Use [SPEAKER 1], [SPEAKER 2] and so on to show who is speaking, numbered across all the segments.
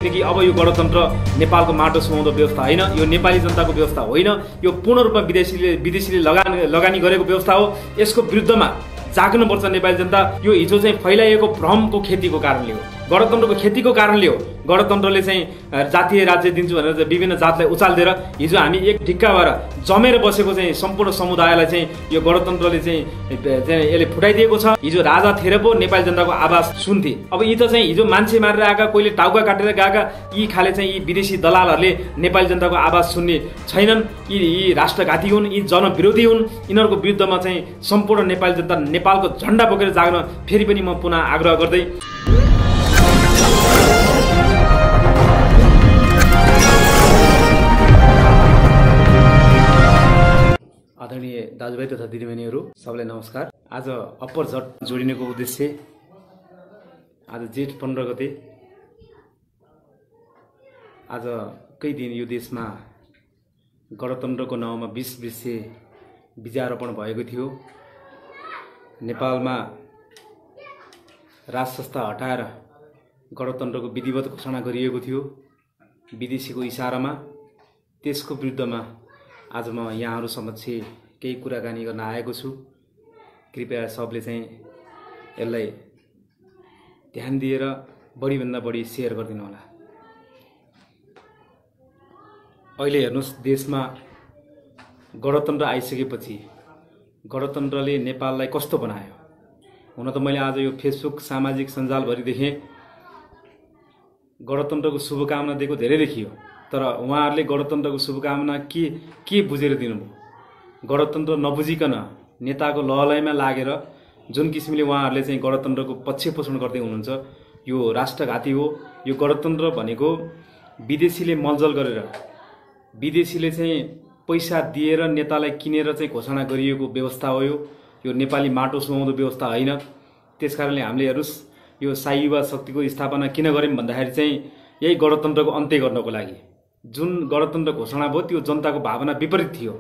[SPEAKER 1] किनकि अब यो गणतन्त्र नेपालको माटो सुहाउँदो व्यवस्था होइन, यो नेपाली जनताको व्यवस्था होइन, यो पूर्ण रूपमा विदेशीले लगानी गरेको व्यवस्था हो। यसको विरुद्धमा जाग्नुपर्छ नेपाली जनता। यो हिजो चाहिँ फैलाइएको भ्रमको खेतीको कारणले हो, गणतन्त्रको खेतीको कारणले हो। गणतन्त्रले चाहिँ जातीय राज्य दिन्छु भनेर चाहिँ विभिन्न जातलाई उचालिदिएर हिजो हामी एक ढिक्का भएर जमेर बसेको चाहिँ सम्पूर्ण समुदायलाई चाहिँ यो गणतन्त्रले चाहिँ यसले फुटाइदिएको छ। हिजो राजा थिएर पो नेपाली जनताको आवाज सुन्थे। अब यी त चाहिँ हिजो मान्छे मारेर आएका, कोहीले टाउका काटेर गएका यी खाले चाहिँ यी विदेशी दलालहरूले नेपाली जनताको आवाज सुन्ने छैनन्। यी राष्ट्रघाती हुन्, यी जनविरोधी हुन्। यिनीहरूको विरुद्धमा चाहिँ सम्पूर्ण नेपाली जनता नेपालको झन्डा बोकेर जाग्न फेरि पनि म पुनः आग्रह गर्दै आदरणीय दाजुभाइ तथा दिदीबहिनीहरू सबैलाई नमस्कार। आज अप्पर झट जोडिनेको उद्देश्य आज जेठ 15 गते आजकै दिन यो देशमा गणतन्त्रको नाउँमा 20 वर्षे बीजारोपण भएको थियो। नेपालमा राज संस्था हटाएर गणतन्त्रको विधिवत घोषणा गरिएको थियो विदेशीको इशारामा। त्यसको विरुद्धमा आज म यहाँहरू समक्ष केही कुराकानी गर्न आएको छु। कृपया सबले चाहिँ यसलाई ध्यान दिएर बढीभन्दा बढी सेयर गरिदिनु होला। अहिले हेर्नुहोस्, देशमा गणतन्त्र आइसकेपछि गणतन्त्रले नेपाललाई कस्तो बनायो। हुन त मैले आज यो फेसबुक सामाजिक सञ्जालभरि देखेँ, गणतन्त्रको शुभकामना दिएको धेरै देखियो, तर उहाँहरूले गणतन्त्रको शुभकामना के बुझेर दिनुभयो। गणतन्त्र नबुझिकन नेताको लहलैमा लागेर जुन किसिमले उहाँहरूले चाहिँ गणतन्त्रको पक्ष पोषण गर्दै हुनुहुन्छ, यो राष्ट्रघाती हो। यो गणतन्त्र भनेको विदेशीले मलजल गरेर, विदेशीले चाहिँ पैसा दिएर नेतालाई किनेर चाहिँ घोषणा गरिएको व्यवस्था हो। यो नेपाली माटो सुहाउँदो व्यवस्था होइन। त्यसकारणले हामीले हेर्नुहोस्, यो शाही युवा शक्तिको स्थापना किन गर्यौँ भन्दाखेरि चाहिँ यही गणतन्त्रको अन्त्य गर्नको लागि। जुन गणतन्त्र घोषणा भयो त्यो जनताको भावना विपरीत थियो,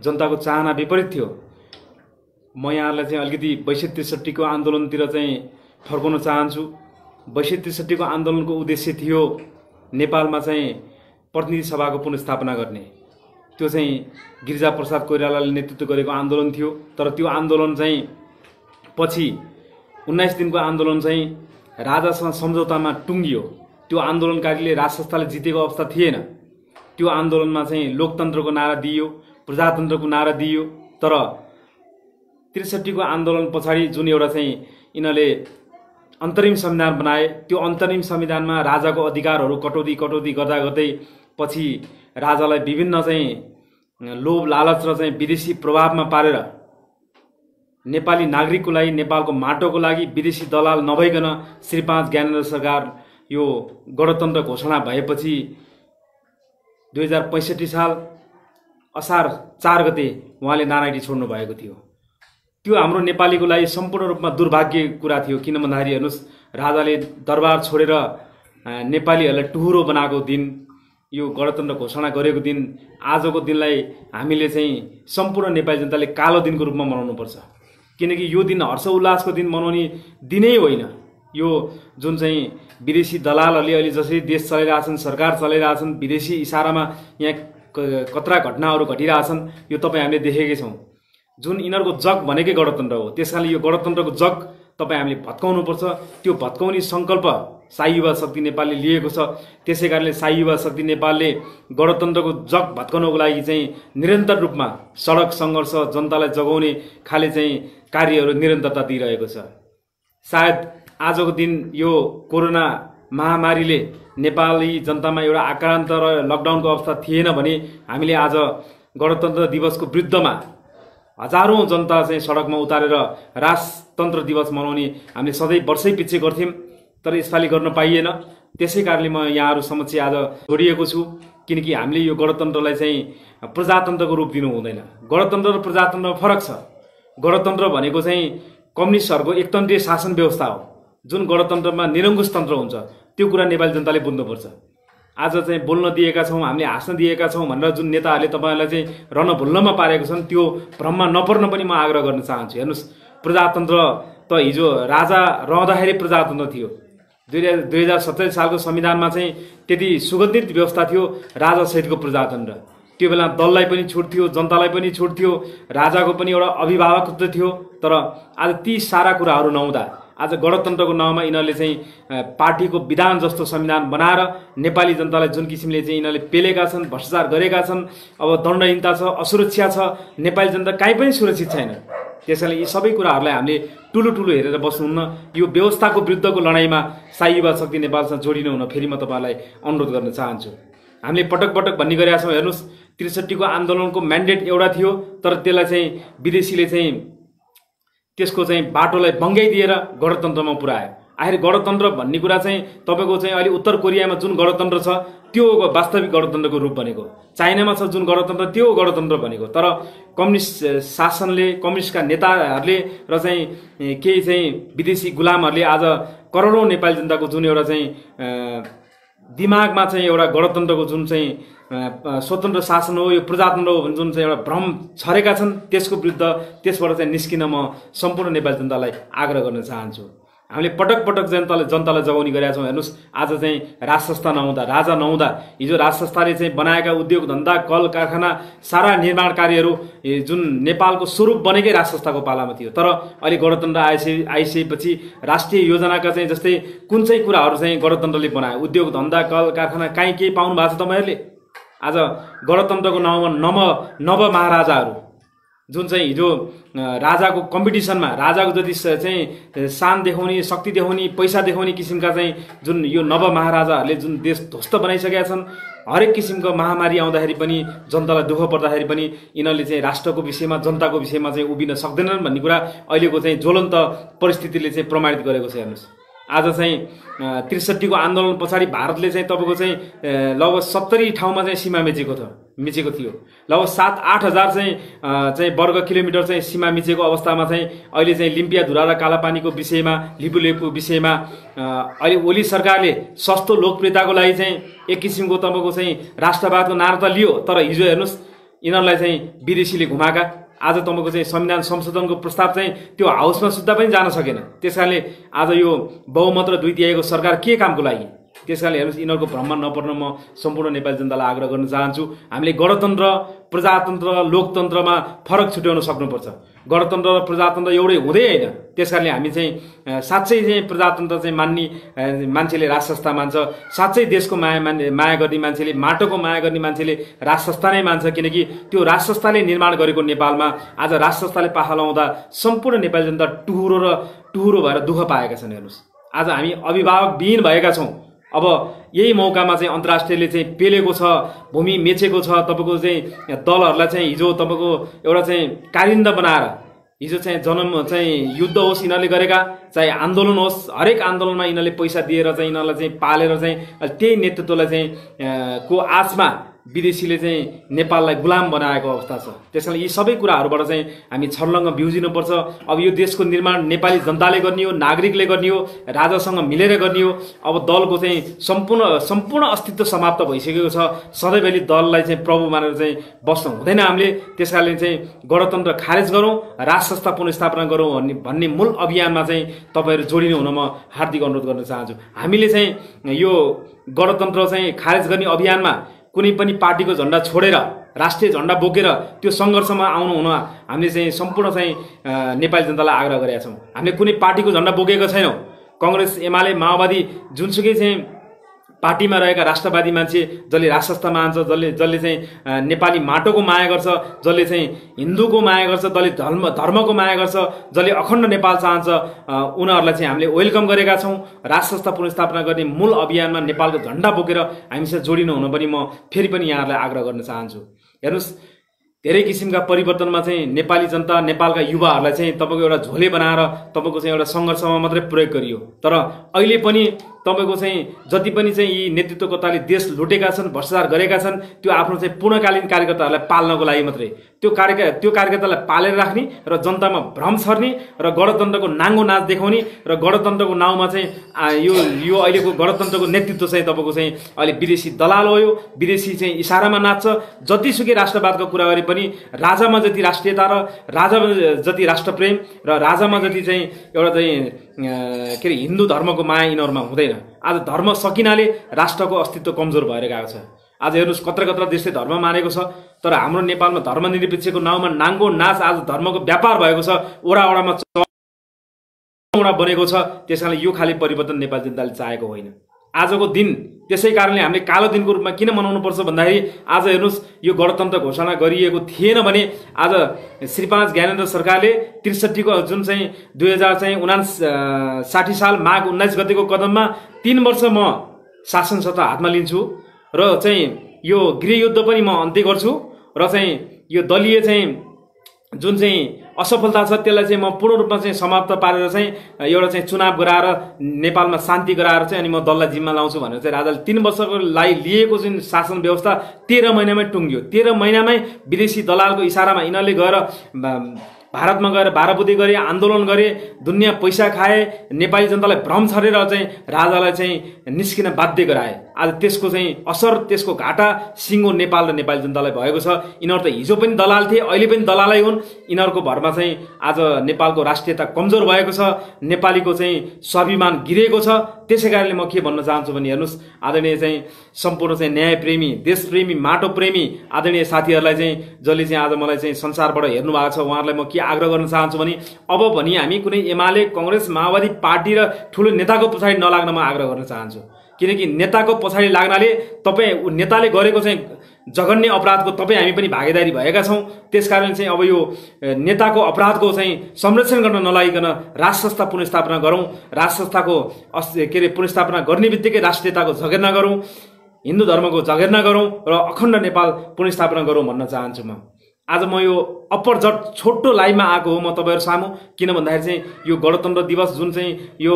[SPEAKER 1] जनताको चाहना विपरीत थियो। म यहाँहरूलाई चाहिँ अलिकति 62-63 को आन्दोलनतिर चाहिँ फर्काउन चाहन्छु। 62-63 को आन्दोलनको उद्देश्य थियो नेपालमा चाहिँ प्रतिनिधि सभाको पुनर्स्थापना गर्ने। त्यो चाहिँ गिरिजाप्रसाद कोइरालाले नेतृत्व गरेको आन्दोलन थियो। तर त्यो आन्दोलन चाहिँ पछि 19 दिनको आन्दोलन चाहिँ राजासँग सम्झौतामा टुङ्गियो। त्यो आन्दोलनकारीले राज संस्थाले जितेको अवस्था थिएन। त्यो आन्दोलनमा चाहिँ लोकतन्त्रको नारा दिइयो, प्रजातन्त्रको नारा दिइयो। तर 63 को आन्दोलन पछाडि जुन एउटा चाहिँ यिनीहरूले अन्तरिम संविधान बनाए, त्यो अन्तरिम संविधानमा राजाको अधिकारहरू कटौती गर्दा गर्दै पछि राजालाई विभिन्न चाहिँ लोभ लालच र चाहिँ विदेशी प्रभावमा पारेर नेपाली नागरिकको लागि, नेपालको माटोको लागि विदेशी दलाल नभइकन श्री 5 ज्ञानेन्द्र सरकार यो गणतन्त्र घोषणा भएपछि 2065 साल असार 4 गते उहाँले नारायणी छोड्नु भएको थियो। त्यो हाम्रो नेपालीको लागि सम्पूर्ण रूपमा दुर्भाग्य कुरा थियो। किन भन्दाखेरि हेर्नुहोस्, राजाले दरबार छोडेर नेपालीहरूलाई टुहुरो बनाएको दिन, यो गणतन्त्र घोषणा गरेको दिन, आजको दिनलाई हामीले चाहिँ सम्पूर्ण नेपाली जनताले कालो दिनको रूपमा मनाउनुपर्छ। किनकि यो दिन हर्ष उल्लासको दिन मनाउने दिनै होइन। यो जुन चाहिँ विदेशी दलालहरूले अहिले जसरी देश चलाइरहेछन्, सरकार चलाइरहेछन्, विदेशी इसारामा यहाँ कत्रा घटनाहरू घटिरहेछन्, यो तपाईँ हामीले देखेकै छौँ। जुन यिनीहरूको जग भनेकै गणतन्त्र हो। त्यसकारणले यो गणतन्त्रको जग तपाईँ हामीले भत्काउनुपर्छ। त्यो भत्काउने सङ्कल्प शाही युवा शक्ति नेपालले लिएको छ। त्यसै कारणले शाही युवा शक्ति नेपालले गणतन्त्रको जग भत्काउनको लागि चाहिँ निरन्तर रूपमा सडक सङ्घर्ष, जनतालाई जगाउने खाले चाहिँ कार्यहरू निरन्तरता दिइरहेको छ। सायद आजको दिन यो कोरोना महामारीले नेपाली जनतामा एउटा आक्रान्त र लकडाउनको अवस्था थिएन भने हामीले आज गणतन्त्र दिवसको विरुद्धमा हजारौं जनता चाहिँ सडकमा उतारेर राजतन्त्र दिवस मनाउने हामीले सधैँ वर्षै पछि गर्थ्यौँ। तर यसपालि गर्न पाइएन। त्यसै कारणले म यहाँहरू समक्ष आज जोडिएको छु। किनकि हामीले यो गणतन्त्रलाई चाहिँ प्रजातन्त्रको रूप दिनु हुँदैन। गणतन्त्र र प्रजातन्त्रमा फरक छ। गणतन्त्र भनेको चाहिँ कम्युनिस्टहरूको एकतन्त्रीय शासन व्यवस्था हो। जुन गणतन्त्रमा निरङ्कुश तन्त्र हुन्छ, त्यो कुरा नेपाली जनताले बुझ्नुपर्छ। आज चाहिँ बोल्न दिएका छौँ, हामीले हाँस्न दिएका छौँ भनेर जुन नेताहरूले तपाईँहरूलाई चाहिँ रणभुल्लमा पारेको छन्, त्यो भ्रममा नपर्न पनि म आग्रह गर्न चाहन्छु। हेर्नुहोस्, प्रजातन्त्र त हिजो राजा रहँदाखेरि प्रजातन्त्र थियो। 2047 सालको संविधानमा चाहिँ त्यति सुगन्धित व्यवस्था थियो राजासहितको प्रजातन्त्र। त्यो बेला दललाई पनि छुट थियो, जनतालाई पनि छुट थियो, राजाको पनि एउटा अभिभावकत्व थियो। तर आज ती सारा कुराहरू नहुँदा आज गणतन्त्रको नाउँमा यिनीहरूले चाहिँ पार्टीको विधान जस्तो संविधान बनाएर नेपाली जनतालाई जुन किसिमले चाहिँ यिनीहरूले पेलेका छन्, भ्रष्टाचार गरेका छन्। अब दण्डहीनता छ, असुरक्षा छ, नेपाली जनता कहीँ पनि सुरक्षित छैन। त्यसैले यी सबै कुराहरूलाई हामीले ठुलो हेरेर बस्नुहुन्न। यो व्यवस्थाको विरुद्धको लडाइँमा शाही युवा शक्ति नेपालसँग जोडिनु हुन फेरि म तपाईँलाई अनुरोध गर्न चाहन्छु। हामीले पटक पटक भन्ने गरेका छौँ, हेर्नुहोस् ६३ को आन्दोलनको म्यान्डेट एउटा थियो, तर त्यसलाई चाहिँ विदेशीले चाहिँ त्यसको चाहिँ बाटोलाई बङ्गाइदिएर गणतन्त्रमा पुर्यायो। आखिर गणतन्त्र भन्ने कुरा चाहिँ तपाईँको चाहिँ अहिले उत्तर कोरियामा जुन गणतन्त्र छ त्यो वास्तविक गणतन्त्रको रूप बनेको, चाइनामा छ जुन गणतन्त्र त्यो गणतन्त्र बनेको। तर कम्युनिस्ट शासनले, कम्युनिस्टका नेताहरूले र चाहिँ केही चाहिँ विदेशी गुलामहरूले आज करोडौँ नेपाली जनताको जुन एउटा चाहिँ दिमागमा चाहिँ एउटा गणतन्त्रको जुन चाहिँ स्वतन्त्र शासन हो, यो प्रजातन्त्र हो जुन चाहिँ एउटा भ्रम छरेका छन्, त्यसको विरुद्ध त्यसबाट चाहिँ निस्किन म सम्पूर्ण नेपाली जनतालाई आग्रह गर्न चाहन्छु। हामीले पटक पटक जनतालाई जगाउने गरेका छौँ। हेर्नुहोस्, आज चाहिँ राज संस्था नहुँदा, राजा नहुँदा, हिजो राज संस्थाले चाहिँ बनाएका उद्योग धन्दा, कल कारखाना, सारा निर्माण कार्यहरू जुन नेपालको स्वरूप बनेकै राज संस्थाको पालामा थियो। तर अहिले गणतन्त्र आइसकेपछि राष्ट्रिय योजनाका चाहिँ जस्तै कुन चाहिँ कुराहरू चाहिँ गणतन्त्रले बनायो, उद्योग धन्दा, कल कारखाना कहीँ केही पाउनु भएको छ तपाईँहरूले? आज गणतन्त्रको नाउँमा नव महाराजाहरू जुन चाहिँ हिजो राजाको कम्पिटिसनमा राजाको जति चाहिँ शान देखाउने, शक्ति देखाउने, पैसा देखाउने किसिमका चाहिँ जुन यो नव महाराजाहरूले जुन देश ध्वस्त बनाइसकेका छन्, हरेक किसिमको महामारी आउँदाखेरि पनि, जनतालाई दुःख पर्दाखेरि पनि यिनीहरूले चाहिँ राष्ट्रको विषयमा, जनताको विषयमा चाहिँ उभिन सक्दैनन् भन्ने कुरा अहिलेको चाहिँ ज्वलन्त परिस्थितिले चाहिँ प्रमाणित गरेको छ। हेर्नुहोस्, आज चाहिँ ६३ को आन्दोलन पछाडि भारतले चाहिँ तपाईँको चाहिँ लगभग ७० ठाउँमा चाहिँ सीमा मिचेको थियो। लगभग ७-८ हजार चाहिँ वर्ग किलोमिटर चाहिँ सीमा मिचेको अवस्थामा चाहिँ अहिले चाहिँ लिम्पिया धुरा र कालापानीको विषयमा, लिपुलेपको विषयमा अहिले ओली सरकारले सस्तो लोकप्रियताको लागि चाहिँ एक किसिमको तपाईँको चाहिँ राष्ट्रवादको नारा त लियो, तर हिजो हेर्नुहोस् यिनीहरूलाई चाहिँ विदेशीले घुमाएका। आज तपाईँको चाहिँ संविधान संशोधनको प्रस्ताव चाहिँ त्यो हाउसमा सुत्दा पनि जान सकेन। त्यसकारणले आज यो बहुमत र 2/3 सरकार के कामको लागि? त्यसकारणले हेर्नुहोस्, यिनीहरूको भ्रममा नपर्न म सम्पूर्ण नेपाली जनतालाई आग्रह गर्न चाहन्छु। हामीले गणतन्त्र, प्रजातन्त्र, लोकतन्त्रमा फरक छुट्याउन सक्नुपर्छ। गणतन्त्र र प्रजातन्त्र एउटै हुँदै होइन। त्यसकारणले हामी चाहिँ साँच्चै चाहिँ प्रजातन्त्र चाहिँ मान्ने मान्छेले राज संस्था मान्छ, साँच्चै देशको माया गर्ने मान्छेले, माटोको माया गर्ने मान्छेले राज संस्था नै मान्छ। किनकि त्यो राज संस्थाले निर्माण गरेको नेपालमा आज राज संस्थाले पाखा लाउँदा सम्पूर्ण नेपाली जनता टुहुरो भएर दुःख पाएका छन्। हेर्नुहोस्, आज हामी अभिभावक विहीन भएका छौँ। अब यही मौकामा चाहिँ अन्तर्राष्ट्रियले चाहिँ पेलेको छ, भूमि मेचेको छ, तपाईँको चाहिँ दलहरूलाई चाहिँ हिजो तपाईँको एउटा चाहिँ कारिन्दा बनाएर हिजो चाहिँ चाहिँ युद्ध होस् यिनीहरूले गरेका, चाहे आन्दोलन होस्, हरेक आन्दोलनमा यिनीहरूले पैसा दिएर चाहिँ यिनीहरूलाई चाहिँ पालेर चाहिँ त्यही नेतृत्वलाई चाहिँ को आशमा विदेशीले चाहिँ नेपाललाई गुलाम बनाएको अवस्था छ। त्यसैले यी सबै कुराहरूबाट चाहिँ हामी छर्लङ्ग बिउजिनुपर्छ। अब यो देशको निर्माण नेपाली जनताले गर्ने हो, नागरिकले गर्ने हो, राजासँग मिलेर गर्ने हो। अब दलको चाहिँ सम्पूर्ण अस्तित्व समाप्त भइसकेको छ। सधैँभरि दललाई चाहिँ प्रभु मानेर चाहिँ बस्नु हुँदैन हामीले। त्यसकारणले चाहिँ गणतन्त्र खारेज गरौँ, राज संस्था पुनर्स्थापना गरौँ भन्ने मूल अभियानमा चाहिँ तपाईँहरू जोडिनु हुन म हार्दिक अनुरोध गर्न चाहन्छु। हामीले चाहिँ यो गणतन्त्र चाहिँ खारेज गर्ने अभियानमा कुनै पनि पार्टीको झन्डा छोडेर राष्ट्रिय झन्डा बोकेर त्यो सङ्घर्षमा आउनु हुन हामीले चाहिँ सम्पूर्ण चाहिँ नेपाली जनतालाई आग्रह गरेका छौँ। हामीले कुनै पार्टीको झन्डा बोकेको छैनौँ। काङ्ग्रेस, एमाले, माओवादी जुनसुकै चाहिँ पार्टीमा रहेका राष्ट्रवादी मान्छे जसले राज संस्था मान्छ, जसले चाहिँ नेपाली माटोको माया गर्छ, जसले चाहिँ हिन्दूको माया गर्छ, जसले धर्मको माया गर्छ, जसले अखण्ड नेपाल चाहन्छ, उनीहरूलाई चाहिँ हामीले वेलकम गरेका छौँ। राज संस्था पुनर्स्थापना गर्ने मूल अभियानमा नेपालको झन्डा बोकेर हामीसँग जोडिनु हुन पनि म फेरि पनि यहाँहरूलाई आग्रह गर्न चाहन्छु। हेर्नुहोस्, धेरै किसिमका परिवर्तनमा चाहिँ नेपाली जनता, नेपालका युवाहरूलाई चाहिँ तपाईँको एउटा झोले बनाएर तपाईँको चाहिँ एउटा सङ्घर्षमा मात्रै प्रयोग गरियो। तर अहिले पनि तपाईँको चाहिँ जति पनि चाहिँ यी नेतृत्वकर्ताले देश लुटेका छन्, भ्रष्टाचार गरेका छन्, त्यो आफ्नो चाहिँ पूर्णकालीन कार्यकर्ताहरूलाई पाल्नको लागि मात्रै, त्यो कार्यकर्तालाई पालेर राख्ने र जनतामा भ्रम छर्ने र गणतन्त्रको नाङ्गो नाच देखाउने र गणतन्त्रको नाउँमा चाहिँ यो अहिलेको गणतन्त्रको नेतृत्व चाहिँ तपाईँको चाहिँ अहिले विदेशी दलाल हो। यो विदेशी चाहिँ इसारामा नाच्छ। जतिसुकै राष्ट्रवादको कुरा गरे पनि राजामा जति राष्ट्रियता र राजामा जति राष्ट्रप्रेम र राजामा जति चाहिँ एउटा चाहिँ के अरे हिन्दू धर्मको माया यिनीहरूमा हुँदैन। आज धर्म सकिनाले राष्ट्रको अस्तित्व कमजोर भएर गएको छ। आज हेर्नुहोस् कत्र कत्र देशले धर्म मानेको छ, तर हाम्रो नेपालमा धर्मनिरपेक्षको नाउँमा नाङ्गो नाच आज धर्मको व्यापार भएको छ, वडा वडामा वडा बनेको छ। त्यसकारणले यो खाली परिवर्तन नेपाली जनताले चाहेको होइन। आजको दिन त्यसै कारणले हामीले कालो दिनको रूपमा किन मनाउनु पर्छ भन्दाखेरि आज हेर्नुहोस् यो गणतन्त्र घोषणा गरिएको थिएन भने आज श्री 5 ज्ञानेन्द्र सरकारले 63 को जुन चाहिँ 2059 साल माघ 19 गतेको कदममा 3 वर्ष म शासन सत्ता हातमा लिन्छु र चाहिँ यो गृहयुद्ध पनि म अन्त्य गर्छु र चाहिँ यो दलीय चाहिँ जुन चाहिँ असफलता छ त्यसलाई चाहिँ म पूर्ण रूपमा चाहिँ समाप्त पारेर चाहिँ एउटा चाहिँ चुनाव गराएर नेपालमा शान्ति गराएर चाहिँ अनि म दललाई जिम्मा लाउँछु भनेर चाहिँ राजाले 3 वर्षको लागि लिएको जुन शासन व्यवस्था 13 महिनामै टुङ्ग्यो। 13 महिनामै विदेशी दलालको इसारामा यिनीहरूले गएर भारतमा गएर बाह्रबुदी गरे, आन्दोलन गरे, दुनियाँ पैसा खाए, नेपाली जनतालाई भ्रम छरेर चाहिँ राजालाई चाहिँ निस्किन बाध्य गराए। आज त्यसको चाहिँ असर, त्यसको घाटा सिङ्गो नेपाल र नेपाली जनतालाई भएको छ। यिनीहरू त हिजो पनि दलाल थिए, अहिले पनि दलालै हुन्। यिनीहरूको भरमा चाहिँ आज नेपालको राष्ट्रियता कमजोर भएको छ, नेपालीको चाहिँ स्वाभिमान गिरेको छ। त्यसै कारणले म के भन्न चाहन्छु भने हेर्नुहोस्, आदरणीय चाहिँ सम्पूर्ण चाहिँ न्यायप्रेमी, देशप्रेमी, माटोप्रेमी आदरणीय साथीहरूलाई चाहिँ जसले चाहिँ आज मलाई चाहिँ संसारबाट हेर्नु भएको छ, उहाँहरूलाई म के आग्रह गर्न चाहन्छु भने अब भनी हामी कुनै एमाले, कांग्रेस, माओवादी पार्टी र ठुलो नेताको पछाडि नलाग्न म आग्रह गर्न चाहन्छु। किनकि नेताको पछाडि लाग्नाले तपाईँ नेताले गरेको चाहिँ जघन्य अपराधको तपाईँ हामी पनि भागीदारी भएका छौँ। त्यसकारण चाहिँ अब यो नेताको अपराधको चाहिँ संरक्षण गर्न नलागिकन राज संस्था पुनर्स्थापना गरौँ। राज संस्थाको के अरे पुनर्स्थापना गर्ने बित्तिकै राष्ट्रियताको जगेर्ना गरौँ, हिन्दू धर्मको जगेर्ना गरौँ र अखण्ड नेपाल पुनर्स्थापना गरौँ भन्न चाहन्छु। म आज म यो अपरजट छोटो लाइभमा आएको हो म तपाईहरु सामु, किन भन्दाखेरि चाहिँ यो गणतन्त्र दिवस जुन चाहिँ यो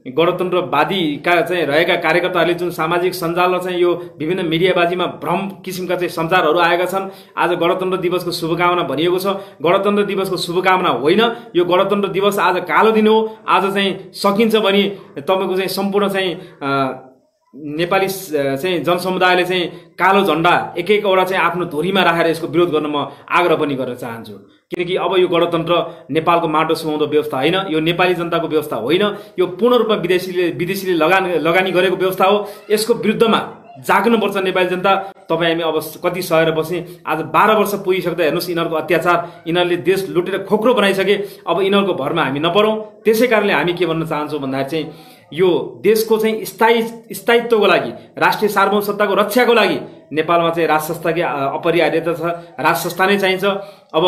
[SPEAKER 1] गणतन्त्रवादीका चाहिँ रहेका कार्यकर्ताहरूले जुन सामाजिक सञ्जाल र चाहिँ यो विभिन्न मिडियाबाजीमा भ्रम किसिमका चाहिँ सञ्चारहरू आएका छन्। आज गणतन्त्र दिवसको शुभकामना भनिएको छ, गणतन्त्र दिवसको शुभकामना होइन। यो गणतन्त्र दिवस आज कालो दिन हो। आज चाहिँ सकिन्छ भने तपाईको चाहिँ सम्पूर्ण चाहिँ नेपाली चाहिँ जनसमुदायले चाहिँ कालो झण्डा एक एकवटा चाहिँ आफ्नो धुरीमा राखेर यसको विरोध गर्न म आग्रह पनि गर्न चाहन्छु। किनकि अब यो गणतन्त्र नेपालको माटो सुहाउँदो व्यवस्था होइन, यो नेपाली जनताको व्यवस्था होइन, यो पूर्ण रूपमा विदेशीले लगानी गरेको व्यवस्था हो। यसको विरुद्धमा जाग्नुपर्छ नेपाली जनता। तपाईँ हामी अब कति सहेर बस्ने, आज 12 वर्ष पुगिसक्दा हेर्नुहोस् यिनीहरूको अत्याचार, यिनीहरूले देश लुटेर खोक्रो बनाइसके। अब यिनीहरूको भरमा हामी नपरौँ। त्यसै कारणले हामी के भन्न चाहन्छौँ भन्दाखेरि चाहिँ यो देशको चाहिँ स्थायित्वको लागि, राष्ट्रिय सार्वभौमसत्ताको रक्षाको लागि नेपालमा चाहिँ राज संस्थाकै अपरिहार्यता छ, राज संस्था नै चाहिन्छ। अब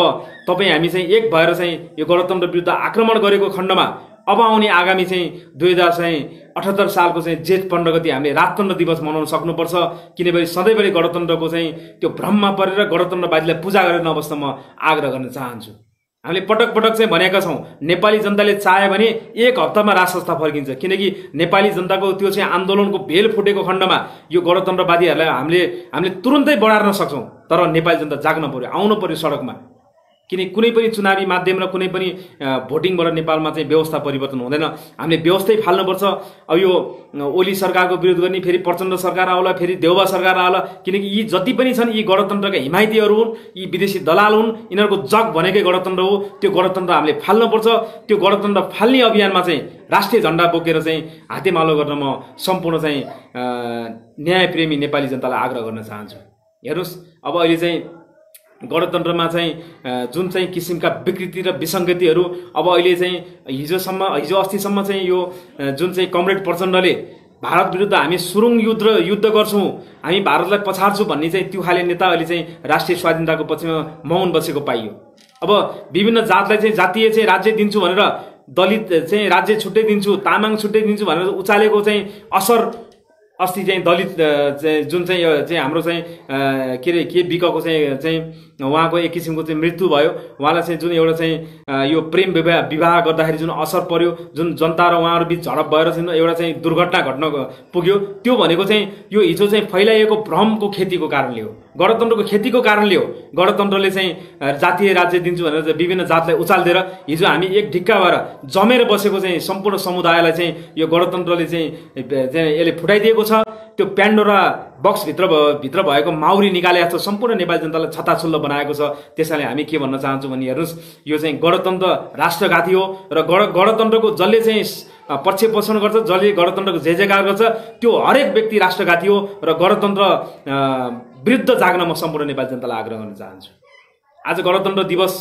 [SPEAKER 1] तपाईँ हामी चाहिँ एक भएर चाहिँ यो गणतन्त्र विरुद्ध आक्रमण गरेको खण्डमा अब आउने आगामी चाहिँ 2078 सालको चाहिँ जेठ 15 गति हामीले राजतन्त्र दिवस मनाउन सक्नुपर्छ। किनभने सधैँभरि गणतन्त्रको चाहिँ त्यो भ्रममा परेर गणतन्त्रवादीलाई पूजा गरेर नबस्न म आग्रह गर्न चाहन्छु। हामीले पटक पटक चाहिँ भनेका छौँ, नेपाली जनताले चाहे भने एक हप्तामा राज संस्था फर्किन्छ। किनकि नेपाली जनताको त्यो चाहिँ आन्दोलनको भेल फुटेको खण्डमा यो गणतन्त्रवादीहरूलाई हामीले तुरुन्तै बढार्न सक्छौँ। तर नेपाली जनता जाग्न पर्यो, आउनु पर्यो सडकमा। किन कुनै पनि चुनावी माध्यम र कुनै पनि भोटिङबाट नेपालमा चाहिँ व्यवस्था परिवर्तन हुँदैन। हामीले व्यवस्थै फाल्नुपर्छ। अब यो ओली सरकारको विरोध गर्ने, फेरि प्रचण्ड सरकार आउला, फेरि देउबा सरकार आउला। किनकि यी जति पनि छन् यी गणतन्त्रका हिमायतीहरू हुन्, यी विदेशी दलाल हुन्। यिनीहरूको जग भनेकै गणतन्त्र हो। त्यो गणतन्त्र हामीले फाल्नुपर्छ। त्यो गणतन्त्र फाल्ने अभियानमा चाहिँ राष्ट्रिय झण्डा बोकेर चाहिँ हातेमालो गर्न म सम्पूर्ण चाहिँ न्यायप्रेमी नेपाली जनतालाई आग्रह गर्न चाहन्छु। हेर्नुहोस्, अब अहिले चाहिँ गणतन्त्रमा चाहिँ जुन चाहिँ किसिमका विकृति र विसङ्गतिहरू अब अहिले चाहिँ हिजो अस्तिसम्म चाहिँ यो जुन चाहिँ कमरेड प्रचण्डले भारत विरुद्ध हामी सुरुङ युद्ध गर्छौँ, हामी भारतलाई पछाड्छौँ भन्ने चाहिँ त्यो खाले नेता अहिले चाहिँ राष्ट्रिय स्वाधीनताको पक्षमा मौन बसेको पाइयो। अब विभिन्न जातलाई चाहिँ जातीय चाहिँ राज्य दिन्छु भनेर, दलित चाहिँ राज्य छुट्टै दिन्छु, तामाङ छुट्टै दिन्छु भनेर उचालेको चाहिँ असर अस्ति चाहिँ दलित जुन चाहिँ हाम्रो चाहिँ के बिकको चाहिँ उहाँको एक किसिमको चाहिँ मृत्यु भयो। उहाँलाई चाहिँ जुन एउटा चाहिँ यो प्रेम विवाह गर्दाखेरि जुन असर पर्यो, जुन जनता र उहाँहरू बिच झडप भएर जुन एउटा चाहिँ दुर्घटना घट्न पुग्यो, त्यो भनेको चाहिँ यो हिजो चाहिँ फैलाइएको भ्रमको खेतीको कारणले हो, गणतन्त्रको खेतीको कारणले हो। गणतन्त्रले चाहिँ जातीय राज्य दिन्छु भनेर चाहिँ विभिन्न जातलाई उचालिदिएर हिजो हामी एक ढिक्का भएर जमेर बसेको चाहिँ सम्पूर्ण समुदायलाई चाहिँ यो गणतन्त्रले चाहिँ यसले फुटाइदिएको छ। त्यो प्यान्डोरा भित्र भएको माउरी निकाले जस्तो सम्पूर्ण नेपाली जनतालाई छताछुल्लो बनाएको छ। त्यसैले हामी के भन्न चाहन्छौँ भने हेर्नुहोस्, यो चाहिँ गणतन्त्र राष्ट्रघाती हो र गणतन्त्रको जसले चाहिँ पक्ष पोषण गर्छ, जसले गणतन्त्रको जयकार गर्छ, त्यो हरेक व्यक्ति राष्ट्रघाती हो र गणतन्त्र विरुद्ध जाग्न म सम्पूर्ण नेपाली जनतालाई आग्रह गर्न चाहन्छु। आज गणतन्त्र दिवस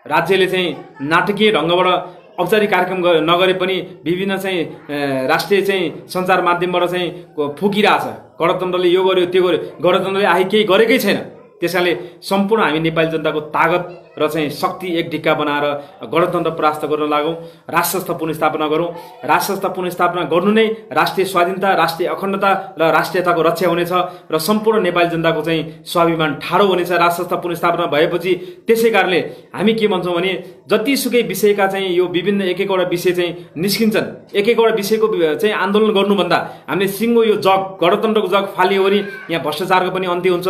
[SPEAKER 1] राज्यले चाहिँ नाटकीय ढङ्गबाट औपचारिक कार्यक्रम नगरे पनि विभिन्न चाहिँ राष्ट्रिय चाहिँ सञ्चार माध्यमबाट चाहिँ फुकिरहेछ, गणतन्त्रले यो गर्यो त्यो गर्यो। गणतन्त्रले आखिर केही गरेकै छैन। त्यसैले सम्पूर्ण हामी नेपाली जनताको तागत र चाहिँ शक्ति एक ढिक्का बनाएर गणतन्त्र परास्त गर्न लागौँ, राष्ट्रस्थ पुनर्स्थापना गरौँ। राष्ट्रस्थ पुनर्स्थापना गर्नु नै राष्ट्रिय स्वाधीनता, राष्ट्रिय अखण्डता र राष्ट्रियताको रक्षा हुनेछ र सम्पूर्ण नेपाली जनताको चाहिँ स्वाभिमान ठाडो हुनेछ राष्ट्रस्थ पुनर्स्थापना भएपछि। त्यसै कारणले हामी के भन्छौँ भने जतिसुकै विषयका चाहिँ यो विभिन्न एक एकवटा विषय चाहिँ निस्किन्छन्, एक एकवटा विषयको चाहिँ आन्दोलन गर्नुभन्दा हामीले सिङ्गो यो जग गणतन्त्रको जग फालियो भने यहाँ भ्रष्टाचारको पनि अन्त्य हुन्छ,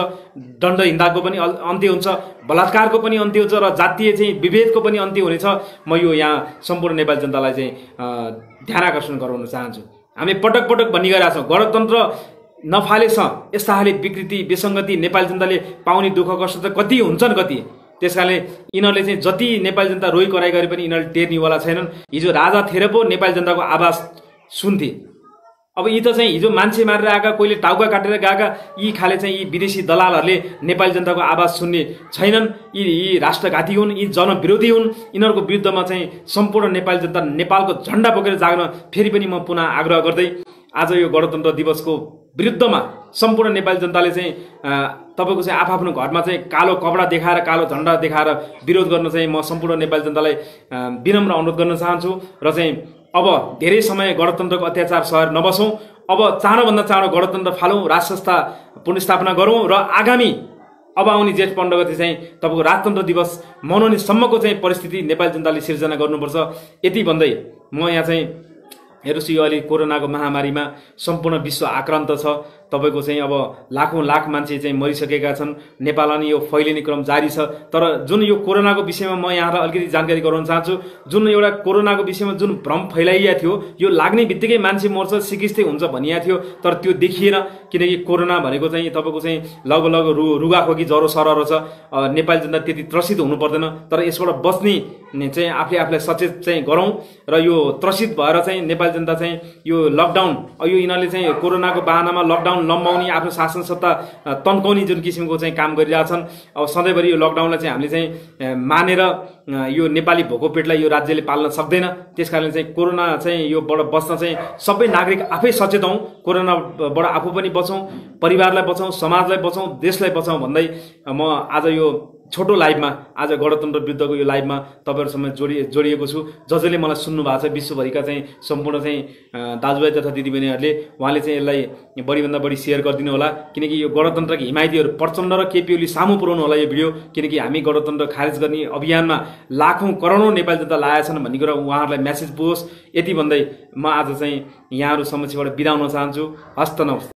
[SPEAKER 1] दण्डहीनताको पनि अन्त्य हुन्छ, बलात्कारको पनि अन्त्य हुन्छ र जातीय चाहिँ विभेदको पनि अन्त्य हुनेछ। म यो यहाँ सम्पूर्ण नेपाली जनतालाई चाहिँ ध्यान आकर्षण गराउन चाहन्छु। हामी पटक पटक भनि गरिरहेका छौँ गणतन्त्र नफालेसँग यस्ता खाले विकृति विसङ्गति नेपाली जनताले पाउने दुःख कष्ट त कति हुन्छन् कति। त्यसकारणले यिनीहरूले चाहिँ जति नेपाली जनता रोइ कराइ गरे पनि यिनीहरूले टेर्नेवाला छैनन्। हिजो राजा थिएर पो नेपाली जनताको आवाज सुन्थे। अब यी त चाहिँ हिजो मान्छे मारेर आएका, कोहीले टाउका काटेर गएका यी खाले चाहिँ यी विदेशी दलालहरूले नेपाली जनताको आवाज सुन्ने छैनन्। यी राष्ट्रघाती हुन्, यी जनविरोधी हुन्। यिनीहरूको विरुद्धमा चाहिँ सम्पूर्ण नेपाली जनता नेपालको झन्डा बोकेर जाग्न फेरि पनि म पुनः आग्रह गर्दै आज यो गणतन्त्र दिवसको विरुद्धमा सम्पूर्ण नेपाली जनताले चाहिँ तपाईँको चाहिँ आफ्नो घरमा चाहिँ कालो कपडा देखाएर, कालो झन्डा देखाएर विरोध गर्न चाहिँ म सम्पूर्ण नेपाली जनतालाई विनम्र अनुरोध गर्न चाहन्छु। र चाहिँ अब धेरै समय गणतन्त्रको अत्याचार सहेर नबसौँ। अब चाँडोभन्दा चाँडो गणतन्त्र फालौँ, राष्ट्रस्थ पुनर्स्थापना गरौँ र आगामी अब आउने जेठ 15 गते चाहिँ तपाईँको राजतन्त्र दिवस मनाउनेसम्मको चाहिँ परिस्थिति नेपाली जनताले सिर्जना गर्नुपर्छ। यति भन्दै म यहाँ चाहिँ हेर्नुहोस्, यो अहिले कोरोनाको महामारीमा सम्पूर्ण विश्व आक्रान्त छ। तपाईँको चाहिँ अब लाखौँ लाख मान्छे चाहिँ मरिसकेका छन्। नेपालमा नि यो फैलिने क्रम जारी छ। तर जुन यो कोरोनाको विषयमा म यहाँलाई अलिकति जानकारी गराउन चाहन्छु। जुन एउटा कोरोनाको विषयमा जुन भ्रम फैलाइएको थियो, यो लाग्ने बित्तिकै मान्छे मर्छ, चिकित्सै हुन्छ भनिएको थियो, तर त्यो देखिएन। किनकि कोरोना भनेको चाहिँ तपाईँको चाहिँ लगभग रुगाखोकी ज्वरो सरह छ। नेपाली जनता त्यति त्रसित हुनु पर्दैन, तर यसबाट बच्ने चाहिँ आफूलाई सचेत चाहिँ गरौँ र यो त्रसित भएर चाहिँ नेपाली जनता चाहिँ यो लकडाउन, यो यिनीहरूले चाहिँ कोरोनाको बहानामा लकडाउन लम्बाउने, आफ्नो शासन सत्ता तन्काउने जुन किसिमको चाहिँ काम गरिरहेछन्। अब सधैँभरि यो लकडाउनलाई चाहिँ हामीले चाहिँ मानेर यो नेपाली भोको पेटलाई यो राज्यले पाल्न सक्दैन। त्यसकारणले चाहिँ कोरोना चाहिँ योबाट बच्न चाहिँ सबै नागरिक आफै सचेत हौँ। कोरोनाबाट आफू पनि बचौँ, परिवारलाई बचाउँ, समाजलाई बचाउँ, देशलाई बचाउँ भन्दै म आज यो छोटो लाइभमा, आज गणतन्त्र विरुद्धको यो लाइभमा तपाईँहरूसँग जोडिएको छु। जसले मलाई सुन्नु भएको छ विश्वभरिका चाहिँ सम्पूर्ण चाहिँ दाजुभाइ तथा दिदीबहिनीहरूले, उहाँले चाहिँ यसलाई बढीभन्दा बढी सेयर गरिदिनु होला। किनकि यो गणतन्त्रका हिमायतीहरू प्रचण्ड र केपी ओली सामु पुर्याउनु होला यो भिडियो। किनकि हामी गणतन्त्र खारेज गर्ने अभियानमा लाखौँ करोडौँ नेपाली जनता लागेका छन् भन्ने कुरा उहाँहरूलाई मेसेज पुगोस्। यति भन्दै म आज चाहिँ यहाँहरू समक्षबाट बिदा हुन चाहन्छु। हस्त नमस्ते।